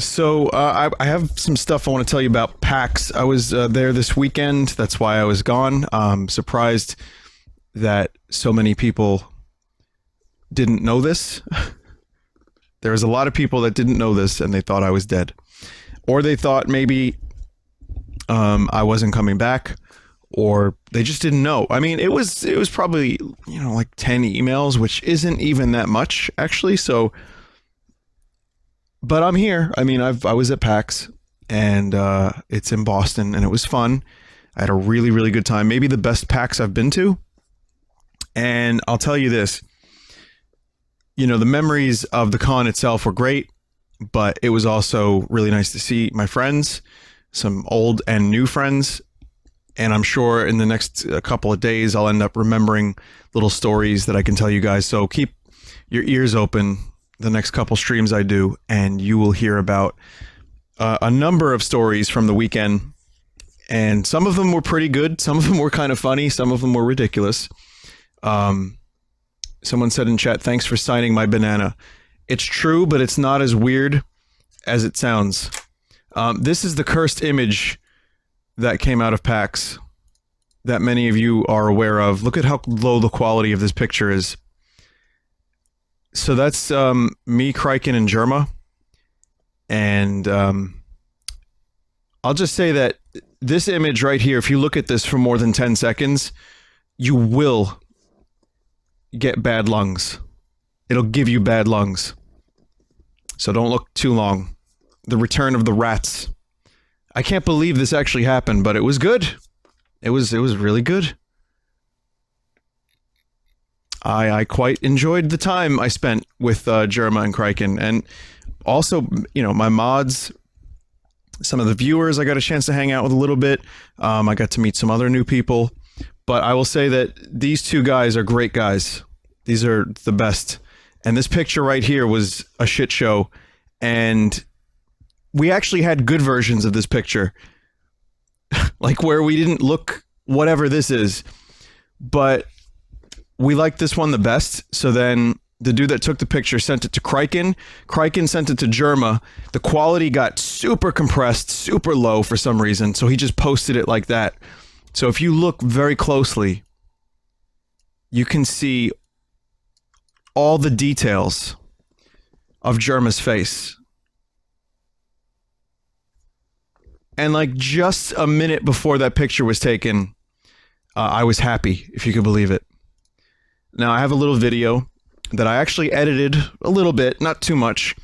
So I have some stuff I want to tell you about PAX. I was there this weekend. That's why I was gone. Surprised that so many people didn't know this. There was a lot of people that didn't know this, and they thought I was dead, or they thought maybe I wasn't coming back, or they just didn't know. I mean, it was probably, you know, like 10 emails, which isn't even that much actually. So. But I'm here. I mean, I was at PAX, and it's in Boston, and it was fun. I had a really, really good time. Maybe the best PAX I've been to. And I'll tell you this. You know, the memories of the con itself were great, but it was also really nice to see my friends, some old and new friends. And I'm sure in the next couple of days, I'll end up remembering little stories that I can tell you guys. So keep your ears open the next couple streams I do, and you will hear about a number of stories from the weekend, and some of them were pretty good, some of them were kind of funny, some of them were ridiculous. Someone said in chat, thanks for signing my banana. It's true, but it's not as weird as it sounds. This is the cursed image that came out of PAX that many of you are aware of. Look at how low the quality of this picture is. So that's me, Kriken, and Germa. And I'll just say that this image right here, if you look at this for more than 10 seconds, you will get bad lungs. It'll give you bad lungs. So don't look too long. The return of the rats. I can't believe this actually happened, but it was good. It was really good. I quite enjoyed the time I spent with Germa and Kriken, and also, you know, my mods, some of the viewers I got a chance to hang out with a little bit. I got to meet some other new people, but I will say that these two guys are great guys. These are the best. And this picture right here was a shit show, and we actually had good versions of this picture, like where we didn't look whatever this is, but we liked this one the best. So then the dude that took the picture sent it to Kriken. Kriken sent it to Germa. The quality got super compressed, super low for some reason. So he just posted it like that. So if you look very closely, you can see all the details of Germa's face. And like just a minute before that picture was taken, I was happy, if you could believe it. Now, I have a little video that I actually edited a little bit, not too much,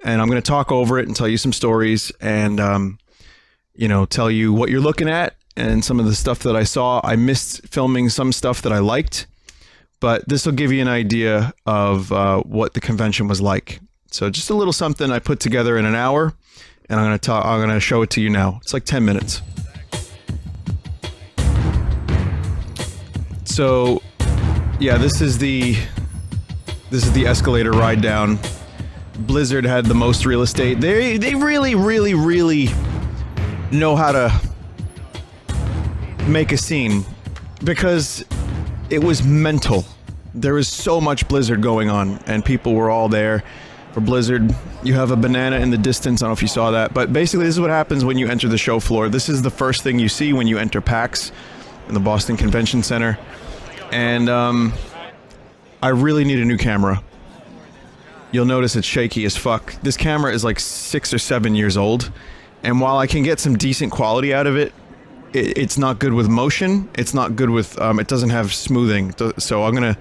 and I'm going to talk over it and tell you some stories and, you know, tell you what you're looking at and some of the stuff that I saw. I missed filming some stuff that I liked, but this will give you an idea of what the convention was like. So just a little something I put together in an hour, and I'm going to show it to you now. It's like 10 minutes. So yeah, this is the escalator ride down. Blizzard had the most real estate. They really, really, really know how to make a scene, because it was mental. There was so much Blizzard going on, and people were all there for Blizzard. You have a banana in the distance. I don't know if you saw that, but basically this is what happens when you enter the show floor. This is the first thing you see when you enter PAX in the Boston Convention Center. And I really need a new camera. You'll notice it's shaky as fuck. This camera is like 6 or 7 years old, and while I can get some decent quality out of it, it's not good with motion. It's not good with, it doesn't have smoothing. So I'm gonna,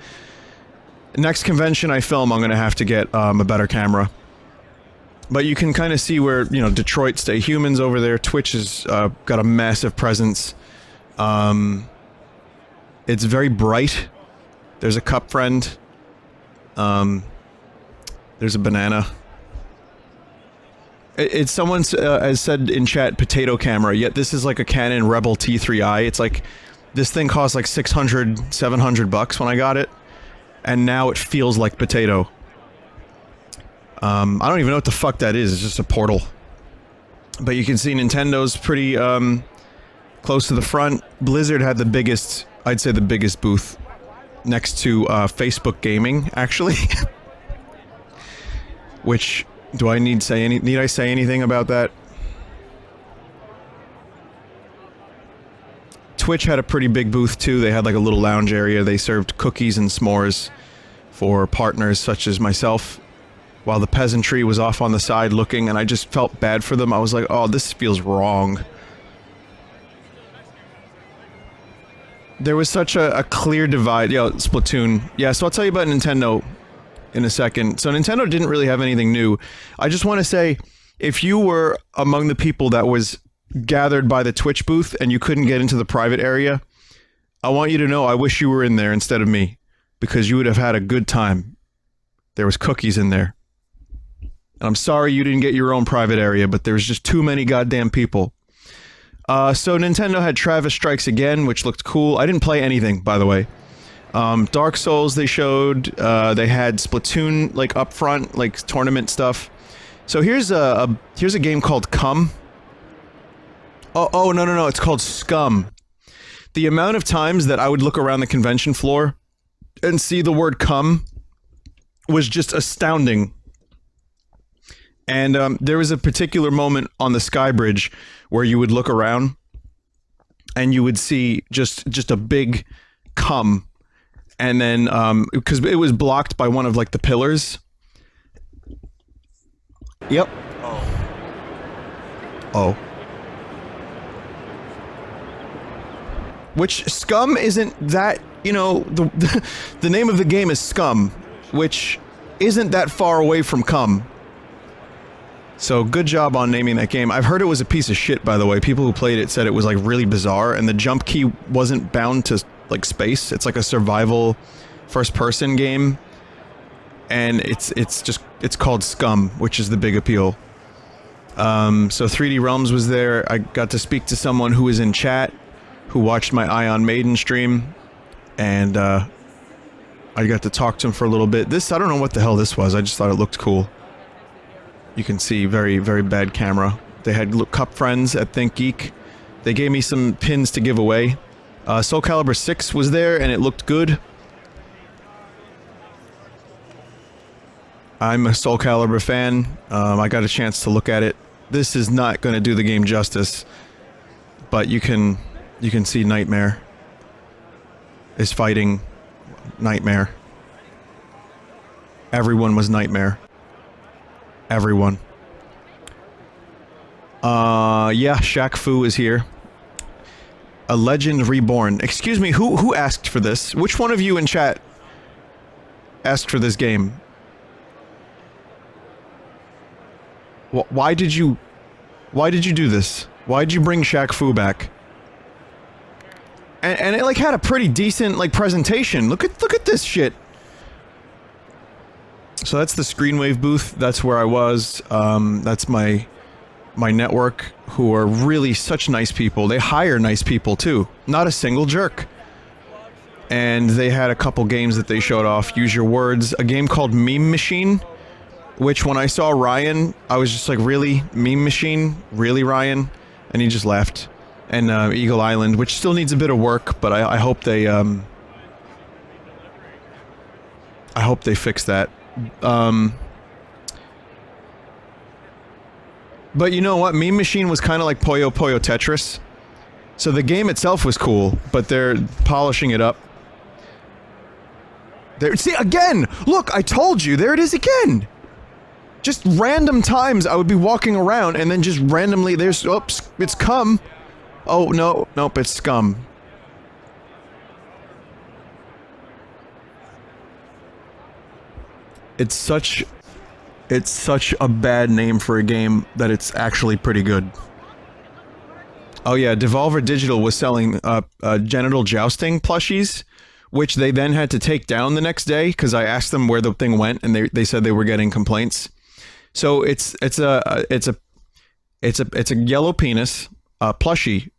next convention I film, I'm gonna have to get a better camera. But you can kind of see where, you know, Detroit Stay Humans over there. Twitch has got a massive presence. It's very bright. There's a cup friend. There's a banana. It's someone has said in chat, potato camera, yet this is like a Canon Rebel T3i. It's like, this thing cost like $600, $700 when I got it, and now it feels like potato. I don't even know what the fuck that is. It's just a portal. But you can see Nintendo's pretty close to the front. Blizzard had the biggest, I'd say the biggest booth, next to Facebook Gaming, actually. Which Do I need I say anything about that? Twitch had a pretty big booth too. They had like a little lounge area. They served cookies and s'mores for partners such as myself, while the peasantry was off on the side looking, and I just felt bad for them. I was like, oh, this feels wrong. There was such a clear divide. Yo, Splatoon. Yeah, so I'll tell you about Nintendo in a second. So Nintendo didn't really have anything new. I just want to say, if you were among the people that was gathered by the Twitch booth and you couldn't get into the private area, I want you to know I wish you were in there instead of me, because you would have had a good time. There was cookies in there. And I'm sorry you didn't get your own private area, but there was just too many goddamn people. So Nintendo had Travis Strikes Again, which looked cool. I didn't play anything, by the way. Dark Souls they showed. They had Splatoon like up front, like tournament stuff. So here's a game called Cum. Oh no, it's called Scum. The amount of times that I would look around the convention floor and see the word cum was just astounding. And there was a particular moment on the Sky Bridge where you would look around and you would see just a big cum, and then because it was blocked by one of like the pillars. Yep. Oh. Which Scum isn't that, you know, the name of the game is Scum, which isn't that far away from cum. So good job on naming that game. I've heard it was a piece of shit, by the way. People who played it said it was like really bizarre, and the jump key wasn't bound to like space. It's like a survival first-person game, and it's called Scum, which is the big appeal. So 3D Realms was there. I got to speak to someone who was in chat, who watched my Ion Maiden stream, and I got to talk to him for a little bit. I don't know what the hell this was. I just thought it looked cool. You can see very, very bad camera. They had cup friends at Think Geek. They gave me some pins to give away. Soul Calibur 6 was there, and it looked good. I'm a Soul Calibur fan. I got a chance to look at it. This is not going to do the game justice, but you can see Nightmare is fighting Nightmare. Everyone was Nightmare. Everyone. Yeah, Shaq Fu is here. A Legend Reborn. Excuse me, who asked for this? Which one of you in chat asked for this game? Why did you do this? Why did you bring Shaq Fu back? And it like had a pretty decent like presentation. Look at this shit. So that's the Screenwave booth. That's where I was. That's my network, who are really such nice people. They hire nice people too. Not a single jerk. And they had a couple games that they showed off. Use Your Words. A game called Meme Machine, which when I saw Ryan, I was just like, really? Meme Machine? Really, Ryan? And he just left. And Eagle Island, which still needs a bit of work, but I hope they fix that. But you know what? Meme Machine was kind of like Puyo Puyo Tetris. So the game itself was cool, but they're polishing it up. There, see, again! Look, I told you! There it is again! Just random times I would be walking around and then just randomly there's... Oops, it's cum! Oh, no, nope, it's Scum. It's such a bad name for a game that it's actually pretty good. Oh yeah, Devolver Digital was selling genital jousting plushies, which they then had to take down the next day because I asked them where the thing went, and they said they were getting complaints. So it's a yellow penis plushie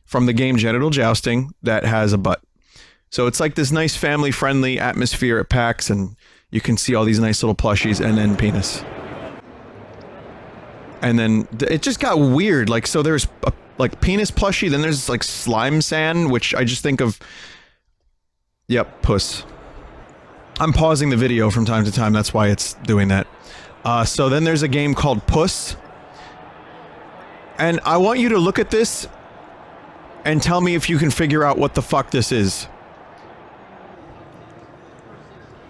from the game Genital Jousting that has a butt. So it's like this nice family-friendly atmosphere at PAX, and you can see all these nice little plushies and then penis. And then it just got weird. Like, so there's a like penis plushie, then there's like slime sand, which I just think of. Yep, puss. I'm pausing the video from time to time. That's why it's doing that. So then there's a game called Puss. And I want you to look at this and tell me if you can figure out what the fuck this is.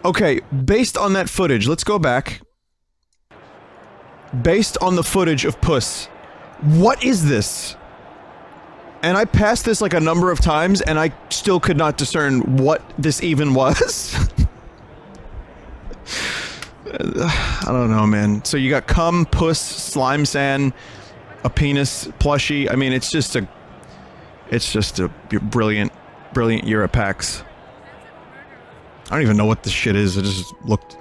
Okay, based on that footage, let's go back. Based on the footage of Puss, what is this? And I passed this like a number of times and I still could not discern what this even was. I don't know, man. So you got cum, puss, slime sand, a penis plushie. I mean, it's just a brilliant year at PAX. I don't even know what this shit is. It just looked...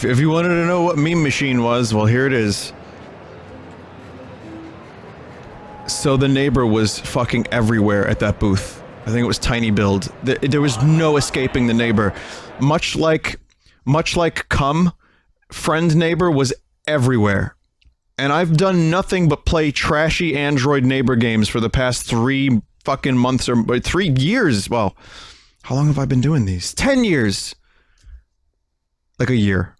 If you wanted to know what Meme Machine was, well, here it is. So the neighbor was fucking everywhere at that booth. I think it was Tiny Build. There was no escaping the neighbor. Much like cum, friend neighbor was everywhere. And I've done nothing but play trashy Android neighbor games for the past 3 fucking months or 3 years. Well, how long have I been doing these? 10 years. Like a year.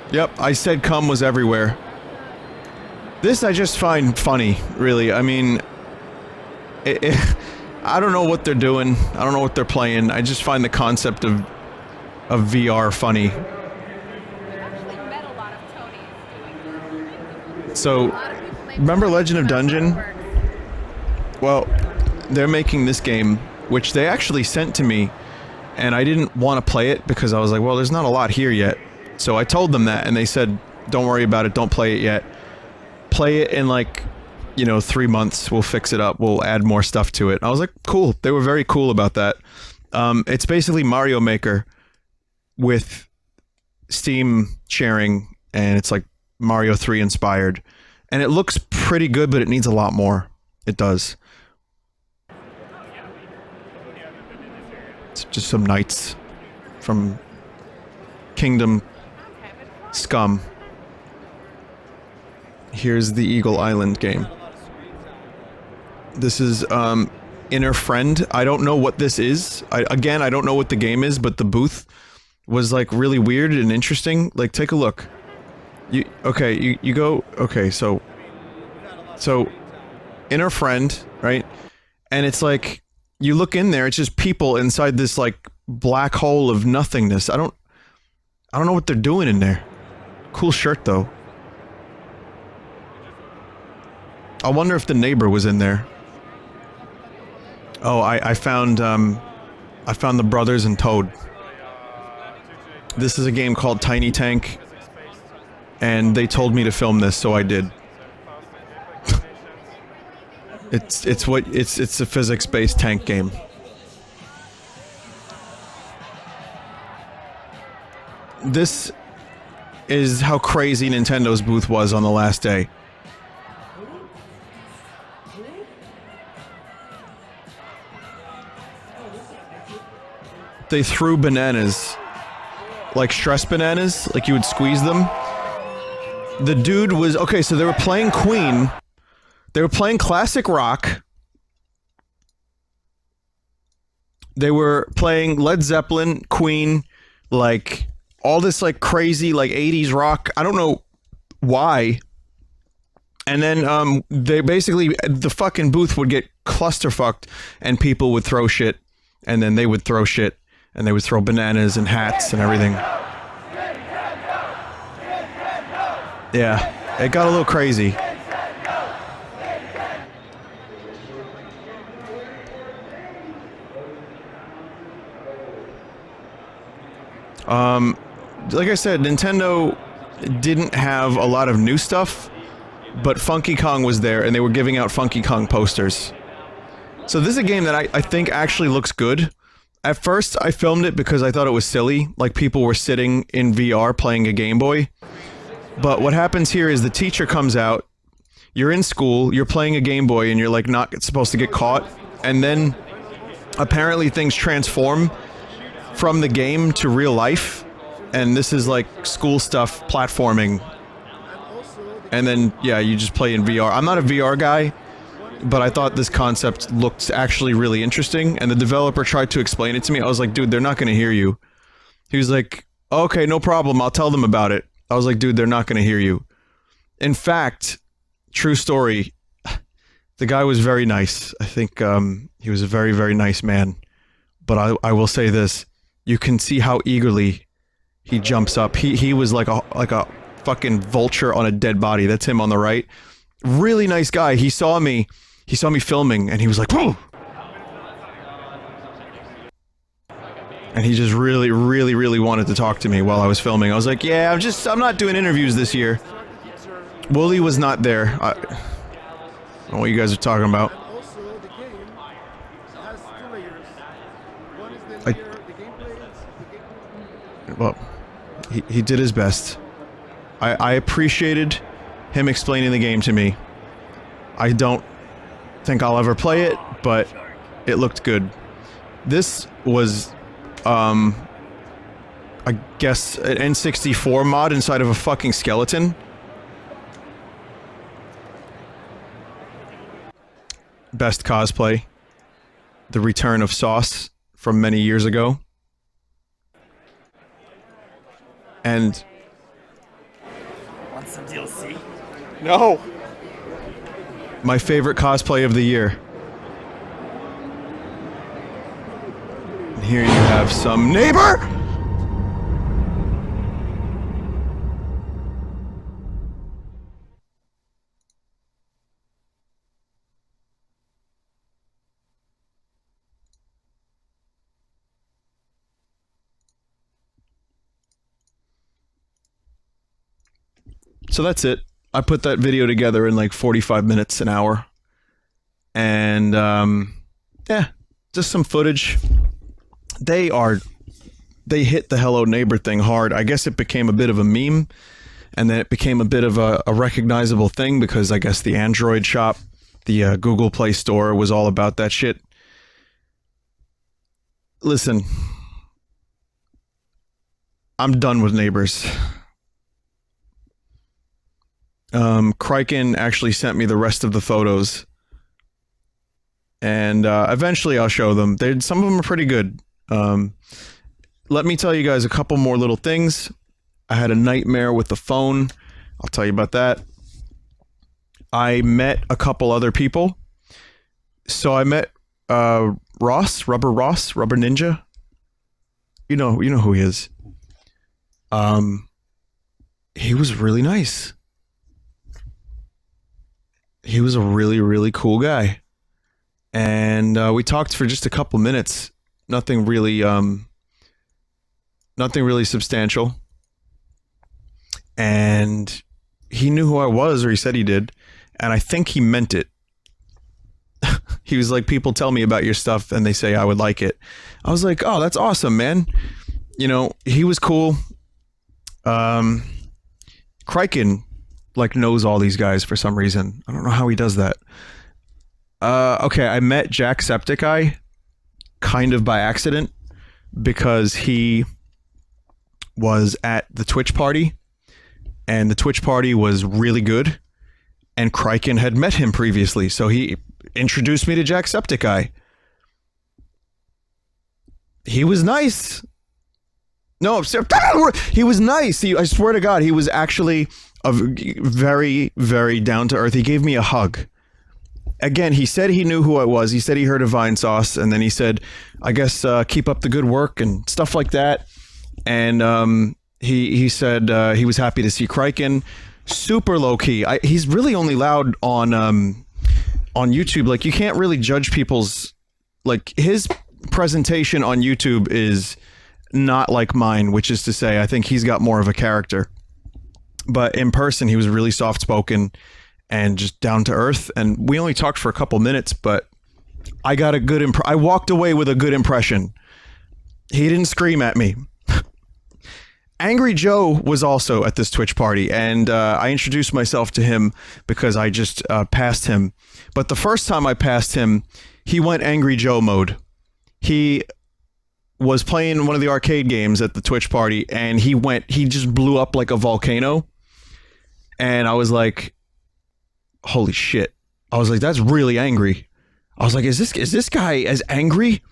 Yep, I said cum was everywhere. This I just find funny, really. I mean, I don't know what they're doing. I don't know what they're playing. I just find the concept of VR funny. So, remember Legend of Dungeon? Well, they're making this game, which they actually sent to me, and I didn't want to play it because I was like, well, there's not a lot here yet. So I told them that, and they said, don't worry about it, don't play it yet. Play it in like, you know, 3 months, we'll fix it up, we'll add more stuff to it. I was like, cool. They were very cool about that. It's basically Mario Maker with Steam sharing, and it's like Mario 3 inspired. And it looks pretty good, but it needs a lot more. It does. It's just some knights from Kingdom Scum. Here's the Eagle Island game. This is, Inner Friend. I don't know what this is. I don't know what the game is, but the booth was, like, really weird and interesting. Like, take a look. You go... Okay, so... Inner Friend, right? And it's like, you look in there, it's just people inside this, like, black hole of nothingness. I don't know what they're doing in there. Cool shirt, though. I wonder if the neighbor was in there. Oh, I found the brothers and Toad. This is a game called Tiny Tank, and they told me to film this, so I did. It's a physics-based tank game. This is how crazy Nintendo's booth was on the last day. They threw bananas. Like stress bananas, like you would squeeze them. The dude was... Okay, so they were playing Queen. They were playing classic rock. They were playing Led Zeppelin, Queen, like... all this, like, crazy, like, 80s rock. I don't know why. And then, they basically... the fucking booth would get clusterfucked, and people would throw shit, and then they would throw shit, and they would throw bananas and hats and everything. Yeah, it got a little crazy. Like I said, Nintendo didn't have a lot of new stuff, but Funky Kong was there, and they were giving out Funky Kong posters. So this is a game that I think actually looks good. At first, I filmed it because I thought it was silly, like people were sitting in VR playing a Game Boy. But what happens here is the teacher comes out, you're in school, you're playing a Game Boy, and you're like not supposed to get caught, and then apparently things transform from the game to real life, and this is like school stuff, platforming, and then yeah, you just play in VR. I'm not a VR guy, but I thought this concept looked actually really interesting, and the developer tried to explain it to me. I was like, dude, they're not going to hear you. He was like, okay, no problem, I'll tell them about it. I was like, dude, they're not going to hear you. In fact, true story, the guy was very nice. I think he was a very, very nice man. But I will say this, you can see how eagerly he jumps up. He was like a fucking vulture on a dead body. That's him on the right. Really nice guy. He saw me filming, and he was like, whoa! And he just really, really, really wanted to talk to me while I was filming. I was like, yeah, I'm not doing interviews this year. Wooly was not there. I don't know what you guys are talking about. Well, he did his best. I appreciated him explaining the game to me. I don't think I'll ever play it, but it looked good. This was, I guess, an N64 mod inside of a fucking skeleton. Best cosplay. The return of Sauce from many years ago. And... Want some DLC? No! my favorite cosplay of the year. And here you have some neighbor! So that's it. I put that video together in like 45 minutes, an hour. And, yeah, just some footage. They hit the Hello Neighbor thing hard. I guess it became a bit of a meme, and then it became a bit of a recognizable thing because I guess the Android shop, the Google Play Store was all about that shit. Listen, I'm done with neighbors. Criken actually sent me the rest of the photos, and eventually I'll show them. Some of them are pretty good. Let me tell you guys a couple more little things. I had a nightmare with the phone. I'll tell you about that. I met a couple other people. So I met Rubber Ninja. You know who he is. He was really nice. He was a really, really cool guy. And we talked for just a couple minutes. Nothing really substantial. And he knew who I was, or he said he did. And I think he meant it. He was like, people tell me about your stuff and they say I would like it. I was like, oh, that's awesome, man. You know, he was cool. Criken like knows all these guys for some reason. I don't know how he does that. Okay, I met Jacksepticeye kind of by accident because he was at the Twitch party, and the Twitch party was really good, and Criken had met him previously, so he introduced me to Jacksepticeye. He was nice. No, he was nice. I swear to God, he was actually a very, very down to earth. He gave me a hug. Again, he said he knew who I was. He said he heard of Vinesauce, and then he said, I guess, keep up the good work and stuff like that. And he said he was happy to see Criken. Super low key. He's really only loud on YouTube. Like, you can't really judge people's, like, his presentation on YouTube is not like mine, which is to say, I think he's got more of a character. But in person, he was really soft spoken and just down to earth. And we only talked for a couple minutes, but I got a good I walked away with a good impression. He didn't scream at me. Angry Joe was also at this Twitch party, and I introduced myself to him because I just passed him. But the first time I passed him, he went Angry Joe mode. He was playing one of the arcade games at the Twitch party, and he just blew up like a volcano. And I was like, holy shit. I was like, that's really angry. I was like, is this guy as angry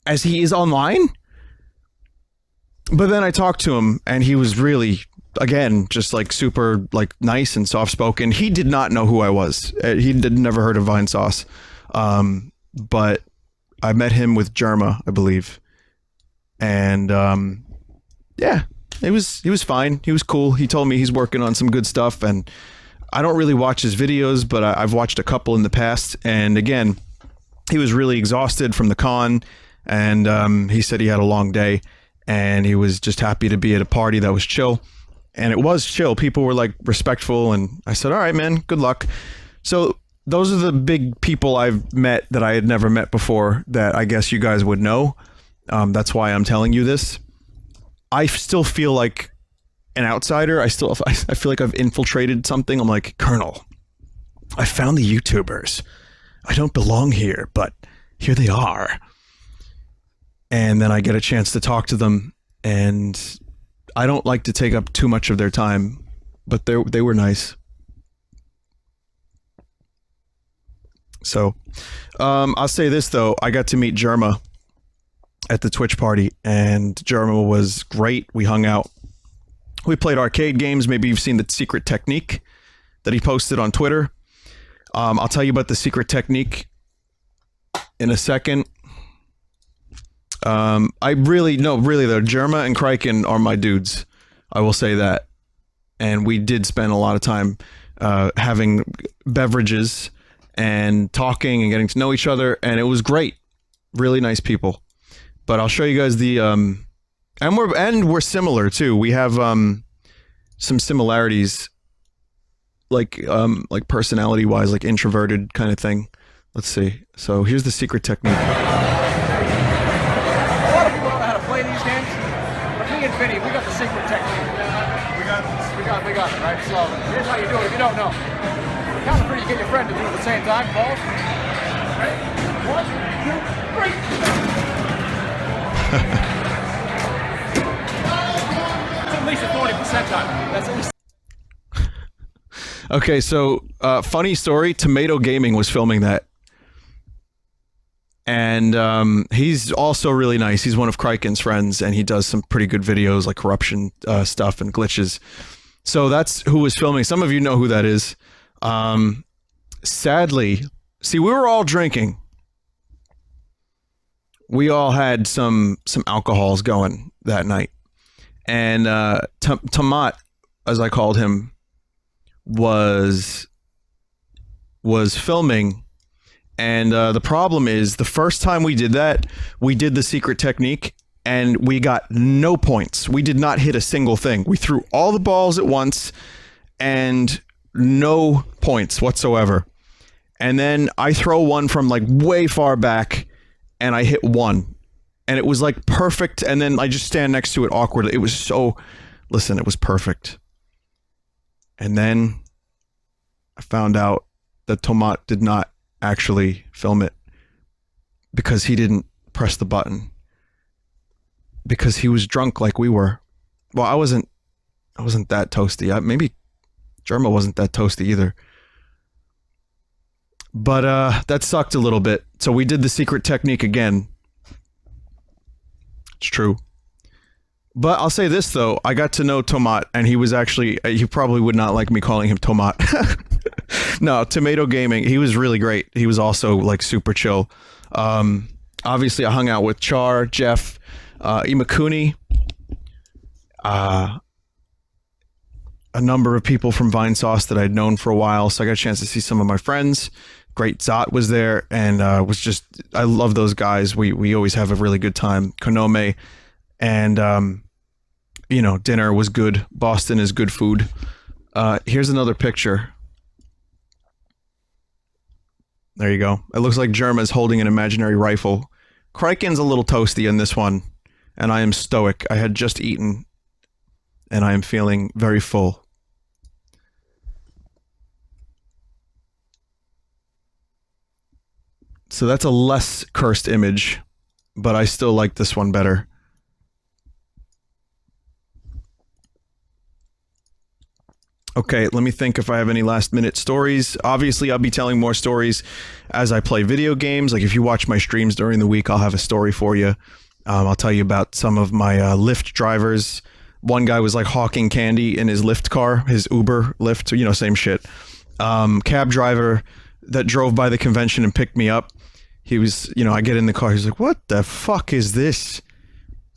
as he is online? But then I talked to him, and he was really, again, just like super like nice and soft spoken. He did not know who I was. He'd never heard of Vinesauce. But I met him with Germa, I believe. And yeah, he was fine. He was cool. He told me he's working on some good stuff, and I don't really watch his videos, but I've watched a couple in the past. And again, he was really exhausted from the con, and he said he had a long day. And he was just happy to be at a party that was chill. And it was chill. People were like respectful. And I said, all right, man, good luck. So those are the big people I've met that I had never met before that I guess you guys would know. That's why I'm telling you this. I still feel like an outsider. I feel like I've infiltrated something. I'm like, Colonel, I found the YouTubers. I don't belong here, but here they are. And then I get a chance to talk to them, and I don't like to take up too much of their time, but they were nice. So, I'll say this though, I got to meet Germa at the Twitch party, and Germa was great. We hung out. We played arcade games. Maybe you've seen the secret technique that he posted on Twitter. I'll tell you about the secret technique in a second. Really though, Germa and Kraken are my dudes. I will say that. And we did spend a lot of time having beverages and talking and getting to know each other, and it was great. Really nice people. But I'll show you guys the and we're similar too. We have some similarities, like personality wise, like introverted kind of thing. Let's see. So here's the secret technique. Vinny, we got the secret technique. We got it, right? So here's how you do it if you don't know. Count to three, you get your friend to do it at the same time. Balls. Ready? 1, 2, 3. It's at least a 40% time. That's at least. Okay, so funny story. Tomato Gaming was filming that. And he's also really nice. He's one of Kraken's friends, and he does some pretty good videos, like corruption stuff and glitches. So that's who was filming. Some of you know who that is. Sadly, see, we were all drinking. We all had some alcohols going that night. And Tomat, as I called him, was filming. And the problem is, the first time we did that, we did the secret technique, and we got no points. We did not hit a single thing. We threw all the balls at once, and no points whatsoever. And then I throw one from like way far back, and I hit one. And it was like perfect, and then I just stand next to it awkwardly. It was so... Listen, it was perfect. And then I found out that Tomat did not actually film it because he didn't press the button because he was drunk like we were. Well, I wasn't that toasty. Maybe Germa wasn't that toasty either. But that sucked a little bit. So we did the secret technique again. It's true. But I'll say this though, I got to know Tomat, and he was actually, he probably would not like me calling him Tomat. No, Tomato Gaming, he was really great. He was also like super chill. Obviously I hung out with Char, Jeff, Imakuni, a number of people from Vinesauce that I'd known for a while, so I got a chance to see some of my friends. Great Zot was there, and was just, I love those guys. We always have a really good time. Konome, and you know, dinner was good. Boston is good food. Here's another picture. There you go. It looks like Germa's holding an imaginary rifle. Kriken's a little toasty in this one, and I am stoic. I had just eaten, and I am feeling very full. So that's a less cursed image, but I still like this one better. Okay, let me think if I have any last minute stories. Obviously, I'll be telling more stories as I play video games. Like if you watch my streams during the week, I'll have a story for you. I'll tell you about some of my Lyft drivers. One guy was like hawking candy in his Lyft car, his Uber Lyft, you know, same shit. Cab driver that drove by the convention and picked me up. He was, you know, I get in the car. He's like, what the fuck is this?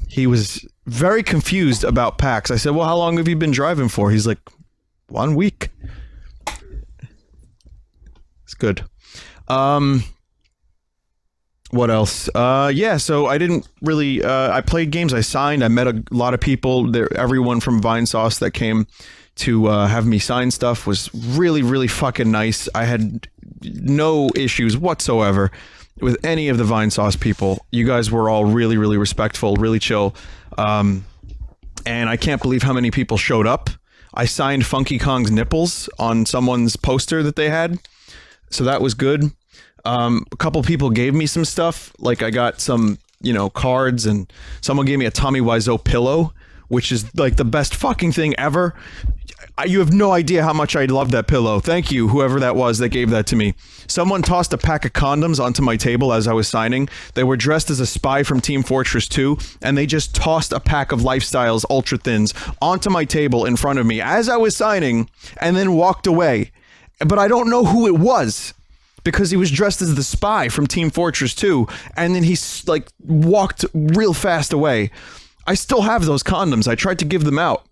He was very confused about PAX. I said, well, how long have you been driving for? He's like, 1 week. It's good. What else? Yeah, so I didn't really, I played games, I signed, I met a lot of people there. Everyone from Vinesauce that came to have me sign stuff was really, really fucking nice. I had no issues whatsoever with any of the Vinesauce people. You guys were all really, really respectful, really chill. And I can't believe how many people showed up. I signed Funky Kong's nipples on someone's poster that they had, so that was good. A couple people gave me some stuff, like I got some, you know, cards, and someone gave me a Tommy Wiseau pillow, which is like the best fucking thing ever. You have no idea how much I love that pillow. Thank you, whoever that was that gave that to me. Someone tossed a pack of condoms onto my table as I was signing. They were dressed as a spy from Team Fortress 2, and they just tossed a pack of Lifestyles Ultra Thins onto my table in front of me as I was signing, and then walked away. But I don't know who it was, because he was dressed as the spy from Team Fortress 2, and then he like walked real fast away. I still have those condoms. I tried to give them out.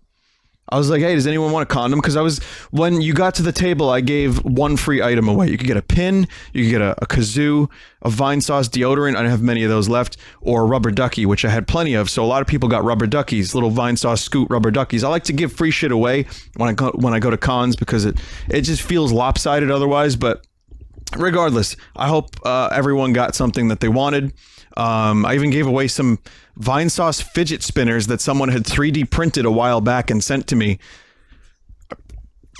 I was like, hey, does anyone want a condom? Because when you got to the table, I gave one free item away. You could get a pin, you could get a kazoo, a Vinesauce deodorant, I don't have many of those left, or a rubber ducky, which I had plenty of. So a lot of people got rubber duckies, little Vinesauce scoot rubber duckies. I like to give free shit away when I go to cons, because it just feels lopsided otherwise. But regardless, I hope everyone got something that they wanted. I even gave away some Vinesauce fidget spinners that someone had 3D printed a while back and sent to me.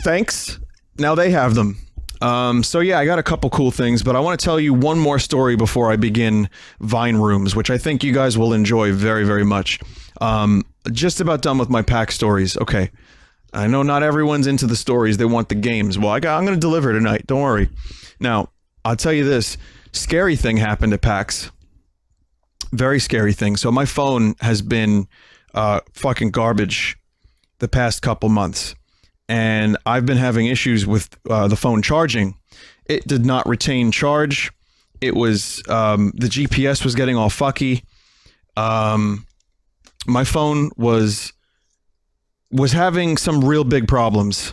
Thanks. Now they have them. So yeah, I got a couple cool things, but I want to tell you one more story before I begin Vine Rooms, which I think you guys will enjoy very, very much. Just about done with my PAX stories. Okay. I know not everyone's into the stories. They want the games. Well, I'm going to deliver tonight. Don't worry. Now, I'll tell you this. Scary thing happened at PAX. Very scary thing. So my phone has been fucking garbage the past couple months, and I've been having issues with the phone charging. It did not retain charge. It was the GPS was getting all fucky. My phone was having some real big problems.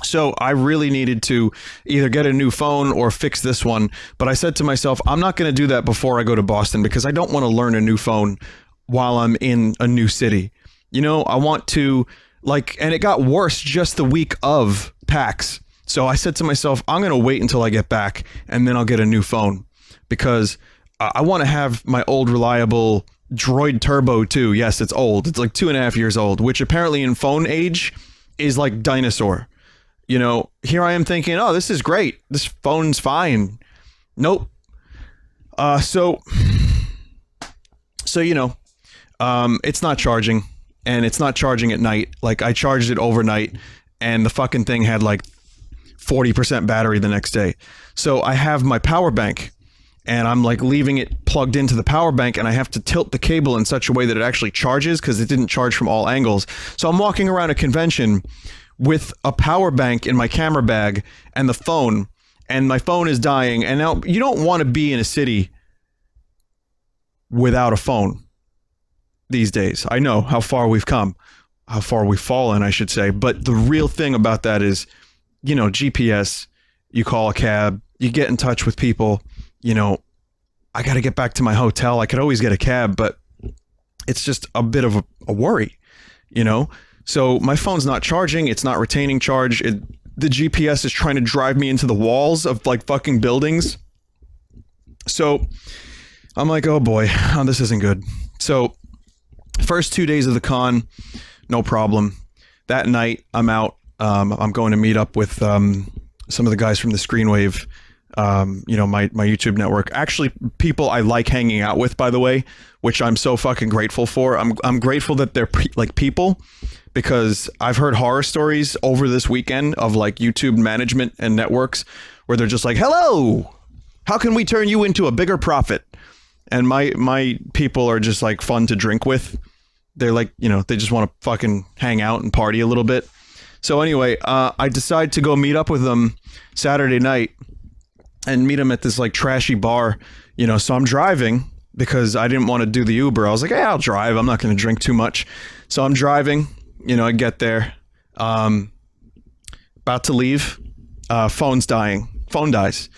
So I really needed to either get a new phone or fix this one. But I said to myself, I'm not going to do that before I go to Boston, because I don't want to learn a new phone while I'm in a new city. You know, I want to, like, and it got worse just the week of PAX. So I said to myself, I'm going to wait until I get back, and then I'll get a new phone, because I want to have my old reliable Droid Turbo 2. Yes, it's old. It's like 2.5 years old, which apparently in phone age is like dinosaur. You know, here I am thinking, oh, this is great. This phone's fine. Nope. So you know, it's not charging, and it's not charging at night. Like, I charged it overnight, and the fucking thing had like 40% battery the next day. So I have my power bank, and I'm like leaving it plugged into the power bank, and I have to tilt the cable in such a way that it actually charges, because it didn't charge from all angles. So I'm walking around a convention with a power bank in my camera bag and the phone, and my phone is dying. And now, you don't want to be in a city without a phone these days. I know how far we've come, how far we've fallen, I should say. But the real thing about that is, you know, GPS, you call a cab, you get in touch with people. You know, I got to get back to my hotel. I could always get a cab, but it's just a bit of a worry. you know? So my phone's not charging. It's not retaining charge. The GPS is trying to drive me into the walls of like fucking buildings. So I'm like, oh boy, this isn't good. So first 2 days of the con, no problem. That night I'm out. I'm going to meet up with some of the guys from the Screenwave, my YouTube network. Actually, people I like hanging out with, by the way, which I'm so fucking grateful for. I'm grateful that they're people, because I've heard horror stories over this weekend of like YouTube management and networks where they're just like, hello, how can we turn you into a bigger profit? And my people are just like fun to drink with. They're like, they just want to fucking hang out and party a little bit. So anyway, I decide to go meet up with them Saturday night and meet them at this like trashy bar, so I'm driving because I didn't want to do the Uber. I was like, hey, I'll drive. I'm not going to drink too much. So I'm driving, I get there, about to leave, phone's dying, phone dies.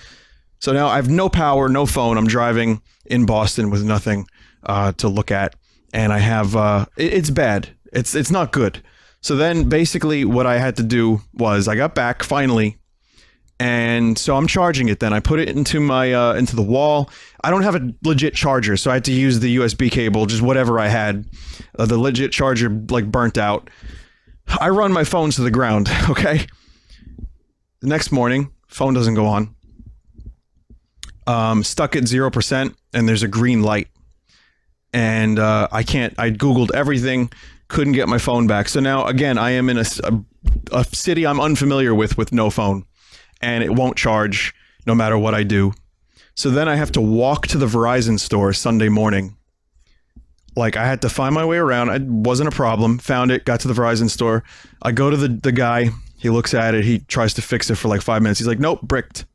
So now I have no power, no phone. I'm driving in Boston with nothing to look at. And I have, it's bad. It's not good. So then basically what I had to do was I got back finally. And so I'm charging it then. I put it into my, into the wall. I don't have a legit charger, so I had to use the USB cable, just whatever I had. The legit charger like burnt out. I run my phone to the ground, okay? The next morning, phone doesn't go on. Stuck at 0% and there's a green light. And I Googled everything, couldn't get my phone back. So now, again, I am in a city I'm unfamiliar with no phone. And it won't charge no matter what I do. So then I have to walk to the Verizon store Sunday morning. Like, I had to find my way around. It wasn't a problem. Found it, got to the Verizon store. I go to the guy. He looks at it. He tries to fix it for like 5 minutes. He's like, nope, bricked.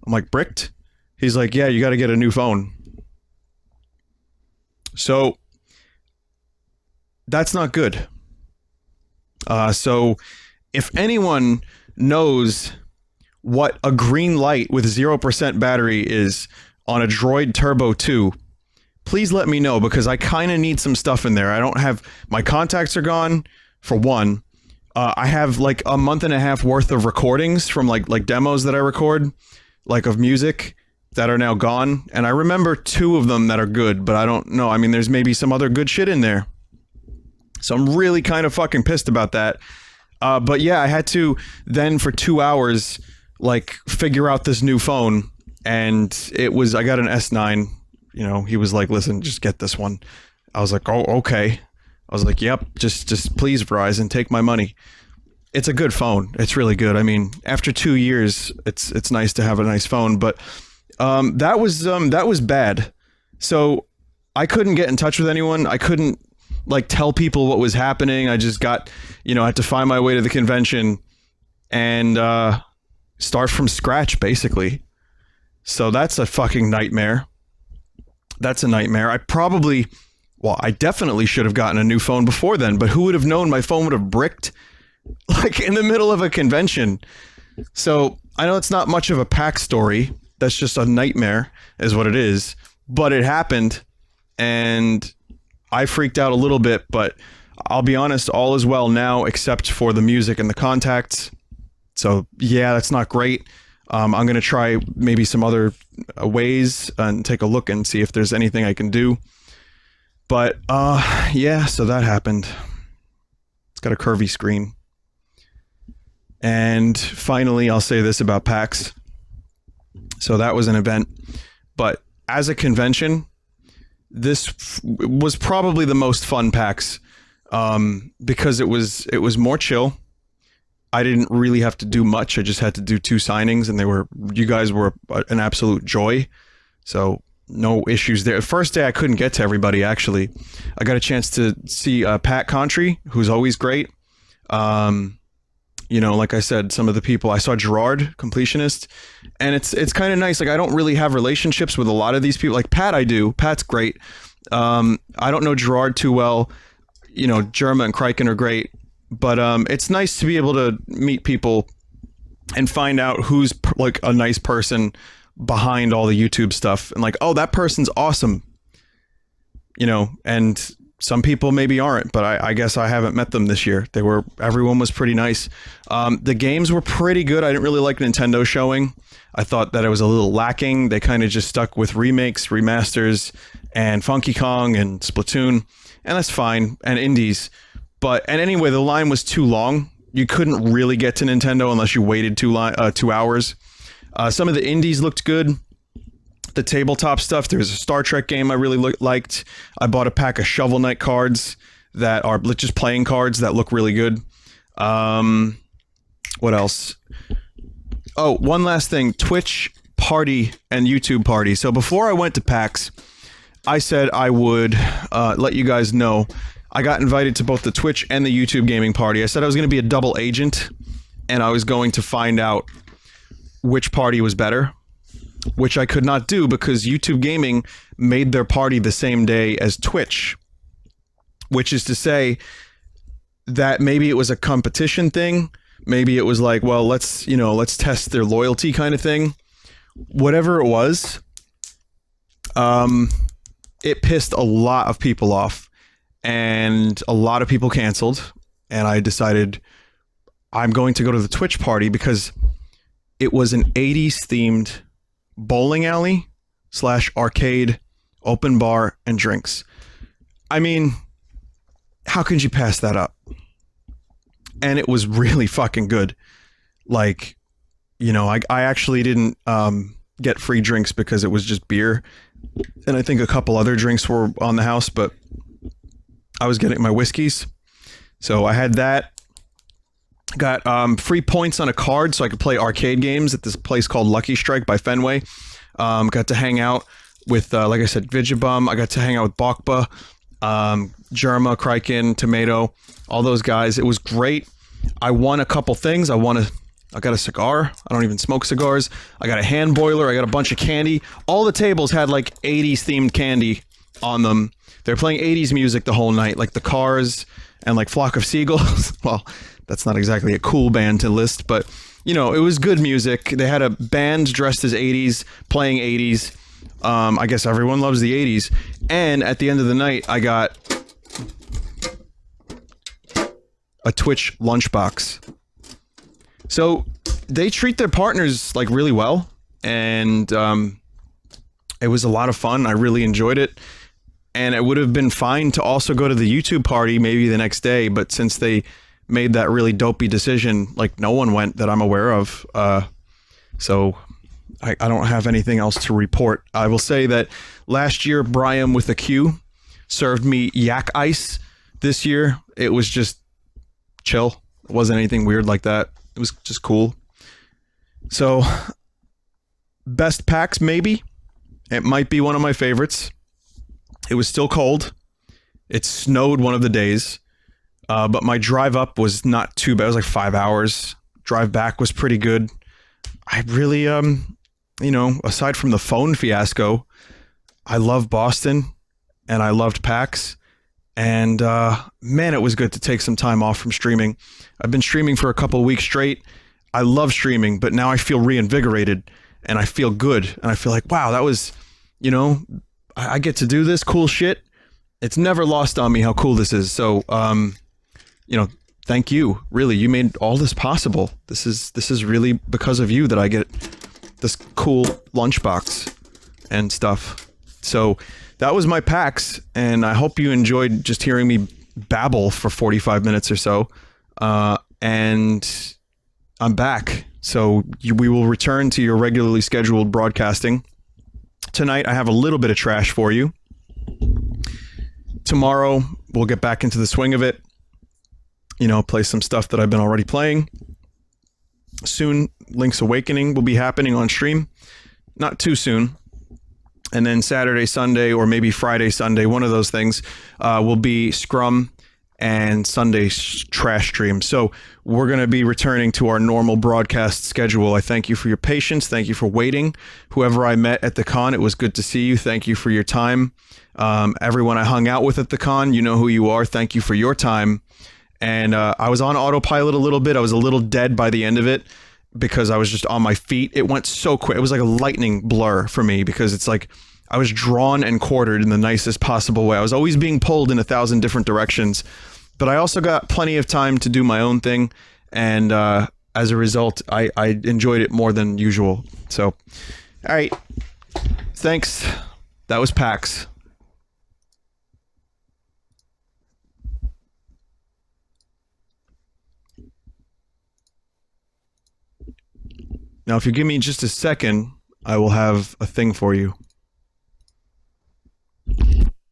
I'm like, bricked? He's like, yeah, you got to get a new phone. So that's not good. So if anyone knows what a green light with 0% battery is on a Droid Turbo 2, please let me know, because I kind of need some stuff in there. I don't have, my contacts are gone, for one. I have like a month and a half worth of recordings from like demos that I record, like of music, that are now gone. And I remember 2 of them that are good, but I don't know. I mean, there's maybe some other good shit in there. So I'm really kind of fucking pissed about that. But yeah, I had to then for 2 hours, like, figure out this new phone. And I got an S9. He was like, listen, just get this one. I was like, oh, okay. I was like, yep, just please, Verizon, take my money. It's a good phone. It's really good. I mean, after 2 years, it's nice to have a nice phone. But that was bad. So I couldn't get in touch with anyone. I couldn't like tell people what was happening. I just got, I had to find my way to the convention and start from scratch, basically. So that's a fucking nightmare. That's a nightmare. I definitely should have gotten a new phone before then, but who would have known my phone would have bricked like in the middle of a convention? So I know it's not much of a PAX story. That's just a nightmare is what it is, but it happened and I freaked out a little bit, but I'll be honest, all is well now except for the music and the contacts. So yeah, that's not great. I'm going to try maybe some other ways and take a look and see if there's anything I can do. But yeah, so that happened. It's got a curvy screen. And finally, I'll say this about PAX. So that was an event. But as a convention, this was probably the most fun PAX because it was more chill. I didn't really have to do much. I just had to do 2 signings, and you guys were an absolute joy. So no issues there. First day I couldn't get to everybody. Actually, I got a chance to see Pat Contry, who's always great. Like I said, some of the people I saw, Gerard, completionist, and it's kind of nice. Like, I don't really have relationships with a lot of these people. Like Pat, I do. Pat's great. I don't know Gerard too well. Jerma and Kriken are great. But it's nice to be able to meet people and find out who's like a nice person behind all the YouTube stuff, and like, oh, that person's awesome, and some people maybe aren't, but I guess I haven't met them this year. Everyone was pretty nice. The games were pretty good. I didn't really like Nintendo showing. I thought that it was a little lacking. They kind of just stuck with remakes, remasters, and Funky Kong and Splatoon, and that's fine, and indies. And anyway, the line was too long. You couldn't really get to Nintendo unless you waited 2 hours. Some of the indies looked good. The tabletop stuff, there's a Star Trek game I really liked. I bought a pack of Shovel Knight cards that are just playing cards that look really good. What else? Oh, one last thing. Twitch party and YouTube party. So before I went to PAX, I said I would let you guys know. I got invited to both the Twitch and the YouTube gaming party. I said I was going to be a double agent, and I was going to find out which party was better, which I could not do because YouTube Gaming made their party the same day as Twitch, which is to say that maybe it was a competition thing. Maybe it was like, well, let's test their loyalty kind of thing. Whatever it was, it pissed a lot of people off, and a lot of people canceled. And I decided I'm going to go to the Twitch party because it was an 80s themed bowling alley / arcade, open bar, and drinks. I mean, how could you pass that up? And it was really fucking good. Like, I actually didn't get free drinks because it was just beer. And I think a couple other drinks were on the house, but I was getting my whiskeys. So I had that. Got free points on a card so I could play arcade games at this place called Lucky Strike by Fenway. Got to hang out with, like I said, Vigibum. I got to hang out with Bakba, Germa, Kriken, Tomato, all those guys. It was great. I won a couple things. I got a cigar. I don't even smoke cigars. I got a hand boiler. I got a bunch of candy. All the tables had like 80s themed candy on them. They're playing 80s music the whole night, like the Cars and like Flock of Seagulls. Well, that's not exactly a cool band to list, but it was good music. They had a band dressed as 80s playing 80s. I guess everyone loves the 80s. And at the end of the night, I got a Twitch lunchbox. So they treat their partners like really well, and it was a lot of fun. I really enjoyed it. And it would have been fine to also go to the YouTube party maybe the next day, but since they made that really dopey decision, like no one went that I'm aware of. So I don't have anything else to report. I will say that last year, Brian with a Q served me yak ice. This year, it was just chill. It wasn't anything weird like that. It was just cool. So best PAX, maybe. It might be one of my favorites. It was still cold. It snowed one of the days. But my drive up was not too bad. It was like 5 hours. Drive back was pretty good. I really, aside from the phone fiasco, I love Boston and I loved PAX. And man, it was good to take some time off from streaming. I've been streaming for a couple of weeks straight. I love streaming, but now I feel reinvigorated and I feel good. And I feel like, wow, that was, I get to do this cool shit. It's never lost on me how cool this is. So, thank you. Really, you made all this possible. This is really because of you that I get this cool lunchbox and stuff. So that was my PAX, and I hope you enjoyed just hearing me babble for 45 minutes or so. And I'm back. So we will return to your regularly scheduled broadcasting. Tonight, I have a little bit of trash for you. Tomorrow, we'll get back into the swing of it. Play some stuff that I've been already playing. Soon, Link's Awakening will be happening on stream. Not too soon. And then Saturday, Sunday, or maybe Friday, Sunday, one of those things, will be Scrum and Sunday's trash stream. So we're going to be returning to our normal broadcast schedule. I thank you for your patience. Thank you for waiting. Whoever I met at the con, it was good to see you. Thank you for your time. Everyone I hung out with at the con, you know who you are. Thank you for your time. And I was on autopilot a little bit. I was a little dead by the end of it because I was just on my feet. It went so quick. It was like a lightning blur for me because it's like I was drawn and quartered in the nicest possible way. I was always being pulled in 1,000 different directions, but I also got plenty of time to do my own thing, and as a result, I enjoyed it more than usual. So, all right, thanks. That was PAX. Now, if you give me just a second, I will have a thing for you.